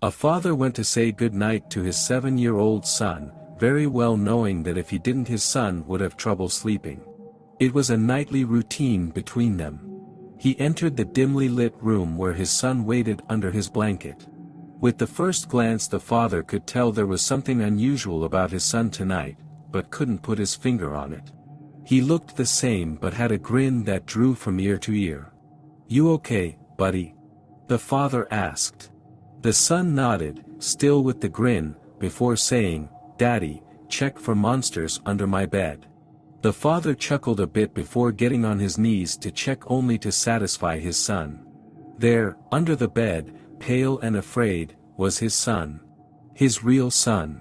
A father went to say goodnight to his 7-year-old son, very well knowing that if he didn't his son would have trouble sleeping. It was a nightly routine between them. He entered the dimly lit room where his son waited under his blanket. With the first glance the father could tell there was something unusual about his son tonight, but couldn't put his finger on it. He looked the same but had a grin that drew from ear to ear. "You okay, buddy?" the father asked. The son nodded, still with the grin, before saying, "Daddy, check for monsters under my bed." The father chuckled a bit before getting on his knees to check, only to satisfy his son. There, under the bed, pale and afraid, was his son. His real son.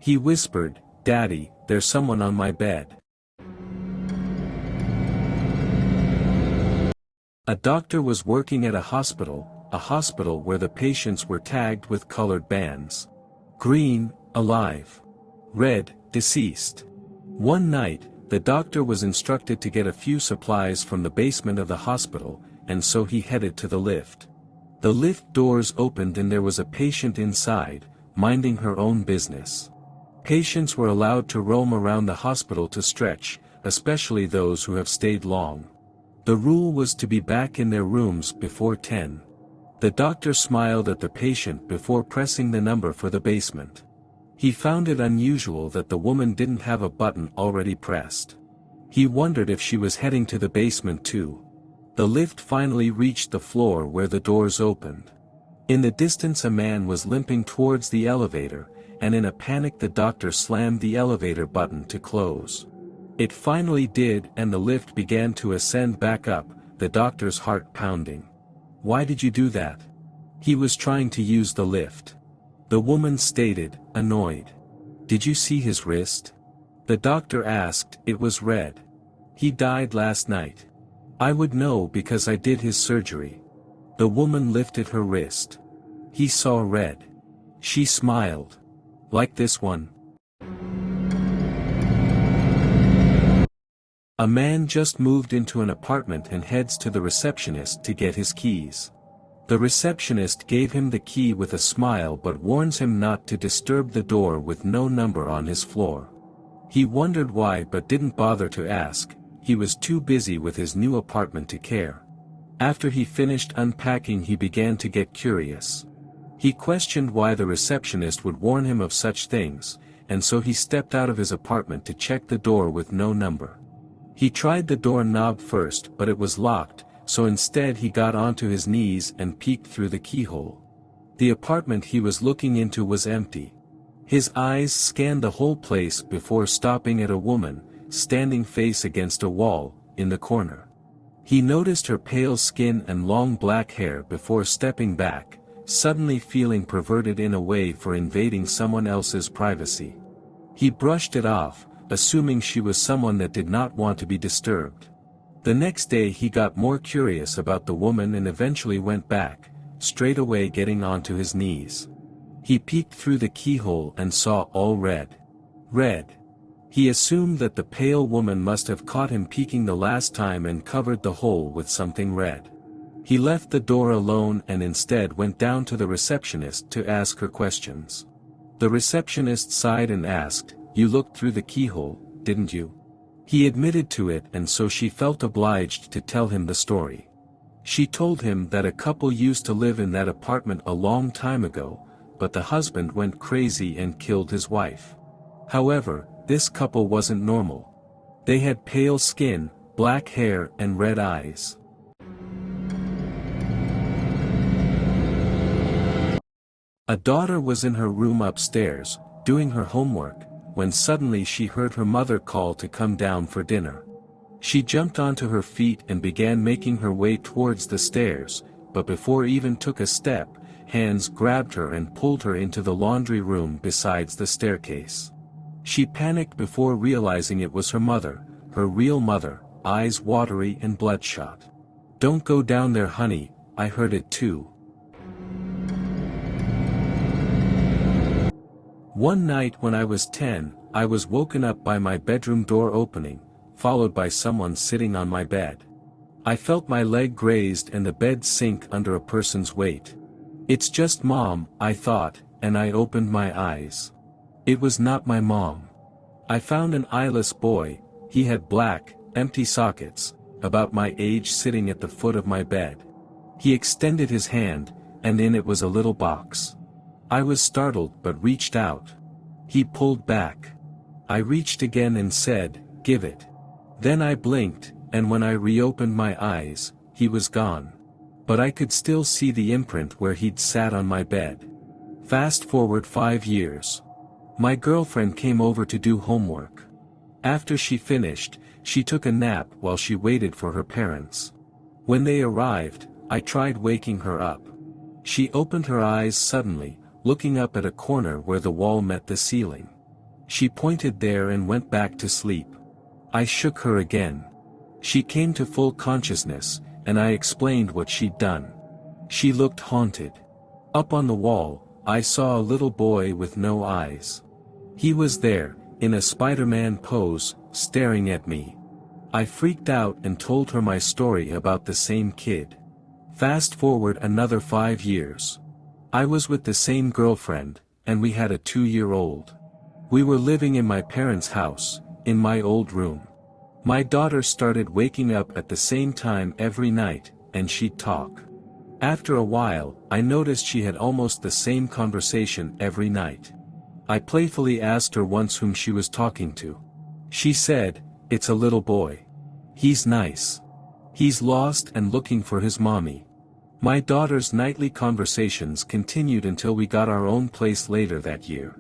He whispered, "Daddy, there's someone on my bed." A doctor was working at a hospital where the patients were tagged with colored bands. Green, alive. Red, deceased. One night, the doctor was instructed to get a few supplies from the basement of the hospital, and so he headed to the lift. The lift doors opened and there was a patient inside, minding her own business. Patients were allowed to roam around the hospital to stretch, especially those who have stayed long. The rule was to be back in their rooms before 10. The doctor smiled at the patient before pressing the number for the basement. He found it unusual that the woman didn't have a button already pressed. He wondered if she was heading to the basement too. The lift finally reached the floor where the doors opened. In the distance a man was limping towards the elevator, and in a panic the doctor slammed the elevator button to close. It finally did, and the lift began to ascend back up, the doctor's heart pounding. "Why did you do that?" "He was trying to use the lift," the woman stated, annoyed. "Did you see his wrist?" the doctor asked. "It was red. He died last night." "I would know because I did his surgery." The woman lifted her wrist. "He saw red." She smiled. "Like this one?" A man just moved into an apartment and heads to the receptionist to get his keys. The receptionist gave him the key with a smile but warns him not to disturb the door with no number on his floor. He wondered why but didn't bother to ask, he was too busy with his new apartment to care. After he finished unpacking he began to get curious. He questioned why the receptionist would warn him of such things, and so he stepped out of his apartment to check the door with no number. He tried the door knob first but it was locked, so instead he got onto his knees and peeked through the keyhole. The apartment he was looking into was empty. His eyes scanned the whole place before stopping at a woman, standing face against a wall, in the corner. He noticed her pale skin and long black hair before stepping back, suddenly feeling perverted in a way for invading someone else's privacy. He brushed it off, assuming she was someone that did not want to be disturbed. The next day he got more curious about the woman and eventually went back, straight away getting onto his knees. He peeked through the keyhole and saw all red. Red. He assumed that the pale woman must have caught him peeking the last time and covered the hole with something red. He left the door alone and instead went down to the receptionist to ask her questions. The receptionist sighed and asked, "You looked through the keyhole, didn't you?" He admitted to it and so she felt obliged to tell him the story. She told him that a couple used to live in that apartment a long time ago, but the husband went crazy and killed his wife. However, this couple wasn't normal. They had pale skin, black hair and red eyes. A daughter was in her room upstairs, doing her homework, when suddenly she heard her mother call to come down for dinner. She jumped onto her feet and began making her way towards the stairs, but before even took a step, hands grabbed her and pulled her into the laundry room besides the staircase. She panicked before realizing it was her mother, her real mother, eyes watery and bloodshot. "Don't go down there, honey, I heard it too." One night when I was 10, I was woken up by my bedroom door opening, followed by someone sitting on my bed. I felt my leg grazed and the bed sink under a person's weight. It's just Mom, I thought, and I opened my eyes. It was not my mom. I found an eyeless boy. He had black, empty sockets, about my age, sitting at the foot of my bed. He extended his hand, and in it was a little box. I was startled but reached out. He pulled back. I reached again and said, "Give it." Then I blinked, and when I reopened my eyes, he was gone. But I could still see the imprint where he'd sat on my bed. Fast forward 5 years. My girlfriend came over to do homework. After she finished, she took a nap while she waited for her parents. When they arrived, I tried waking her up. She opened her eyes suddenly, looking up at a corner where the wall met the ceiling. She pointed there and went back to sleep. I shook her again. She came to full consciousness, and I explained what she'd done. She looked haunted. Up on the wall, I saw a little boy with no eyes. He was there, in a Spider-Man pose, staring at me. I freaked out and told her my story about the same kid. Fast forward another 5 years. I was with the same girlfriend, and we had a 2-year-old. We were living in my parents' house, in my old room. My daughter started waking up at the same time every night, and she'd talk. After a while, I noticed she had almost the same conversation every night. I playfully asked her once whom she was talking to. She said, "It's a little boy. He's nice. He's lost and looking for his mommy." My daughter's nightly conversations continued until we got our own place later that year.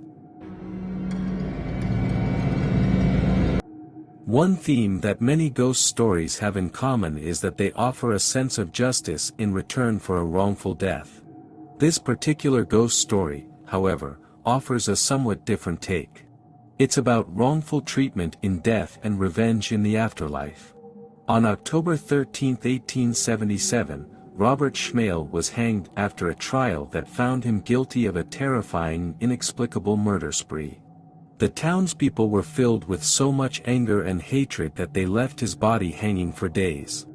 One theme that many ghost stories have in common is that they offer a sense of justice in return for a wrongful death. This particular ghost story, however, offers a somewhat different take. It's about wrongful treatment in death and revenge in the afterlife. On October 13, 1877, Robert Schmale was hanged after a trial that found him guilty of a terrifying, inexplicable murder spree. The townspeople were filled with so much anger and hatred that they left his body hanging for days.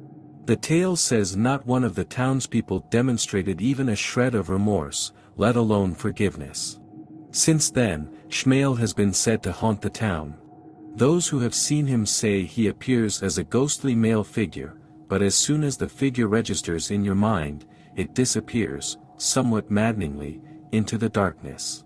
The tale says not one of the townspeople demonstrated even a shred of remorse, let alone forgiveness. Since then, Schmale has been said to haunt the town. Those who have seen him say he appears as a ghostly male figure, but as soon as the figure registers in your mind, it disappears, somewhat maddeningly, into the darkness.